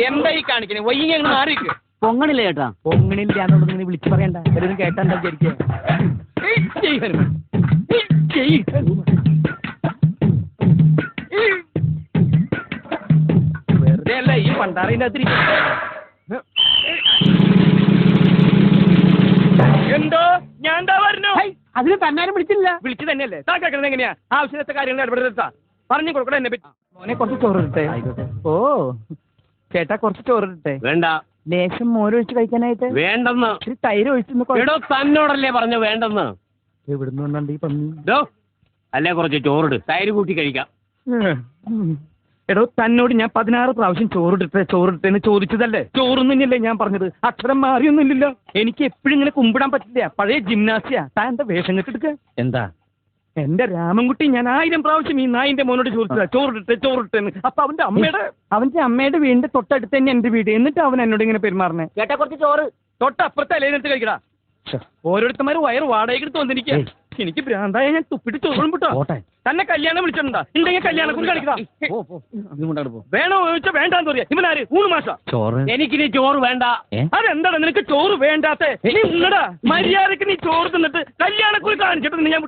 എന്താ ഈ കാണിക്കണേ വയ്യ മാറിക്ക് പൊങ്ങണില്ല ചേട്ടാ. പൊങ്ങണില്ല എന്നുള്ളത് നീ വിളിച്ചു പറയണ്ട എല്ലാവരും കേട്ടാ എന്താ വിചാരിക്കുക. വെറുതെ അല്ല ഈ പണ്ടാറിന്റെ അത്തിരി എന്തോ ഞാൻ എന്താ പറഞ്ഞു. അതിന് തന്നാരും വിളിച്ചില്ല. വിളിച്ചു തന്നെയല്ലേ താ കേൾക്കുന്നത് എങ്ങനെയാ ആവശ്യത്തെ കാര്യങ്ങൾ ഇടപെടുത്താ പറഞ്ഞു കൊടുക്കണം എന്നെ പറ്റി. മോനെ കുറച്ച് ചോറിട്ടെ. ഓ ചേട്ടാ കുറച്ച് ചോറിട്ടെ. വേണ്ട. ലേശം മോരൊഴിച്ച് കഴിക്കാനായിട്ട്. വേണ്ടെന്ന്. തൈര് ഒഴിച്ചു. തന്നോടല്ലേ പറഞ്ഞു വേണ്ടെന്ന്. എവിടുന്ന് വന്നുണ്ട് ഈ പന്നി? അല്ലേ കുറച്ച് ചോറിട്, തൈര് കൂട്ടി കഴിക്കാം. എടോ തന്നോട് ഞാൻ 16 പ്രാവശ്യം ചോറിട്ടെന്ന് ചോദിച്ചതല്ലേ? ചോറൊന്നുമില്ലേ ഞാൻ പറഞ്ഞത്? അക്ഷരം മാറിയൊന്നുമില്ലല്ലോ. എനിക്ക് എപ്പോഴും ഇങ്ങനെ കുമ്പിടാൻ പറ്റില്ല. പഴയ ജിംനാസിയാ. താൻ എന്താ വേഷം കെട്ടെടുക്ക? എന്താ എന്റെ രാമൻകുട്ടി ഞാൻ 1000 പ്രാവശ്യം ഈ നായിന്റെ മോനോട് ചോദിച്ചതാ ചോറിട്ടെന്ന്. അപ്പൊ അവന്റെ അമ്മയുടെ വീടിന്റെ തൊട്ടടുത്ത് തന്നെ എന്റെ വീട്. എന്നിട്ട് അവൻ എന്നോട് ഇങ്ങനെ പെരുമാറണേ. ചേട്ടാ കുറച്ച് ചോറ്. തൊട്ടപ്പുറത്തെ അലേനെടുത്ത് കഴിക്കടാ. ഓരോരുത്തന്മാര് വയറ് വാടകയ്ക്ക് തോന്നിരിക്കുക. എനിക്ക് ഭ്രാന്തായ ഞാൻ തുപ്പിട്ട് ചോറും വിട്ടോ. തന്നെ കല്യാണം വിളിച്ചിട്ടുണ്ടാ? ഉണ്ടെങ്കിൽ കല്യാണം കൂടി കളിക്കടാ. വേണോ ചോദിച്ചാ വേണ്ടാന്ന് പറയാ. ഇവനാര് 3 മാസം ചോറ്? എനിക്കിനി ചോറ് വേണ്ട. അതെന്താണ് നിനക്ക് ചോറ് വേണ്ടാത്ത? നീ ഉണ്ണടാ മര്യാദക്ക്. നീ ചോറ് തിന്നിട്ട് കല്യാണക്കുറി കാണിച്ചിട്ട് ഞാൻ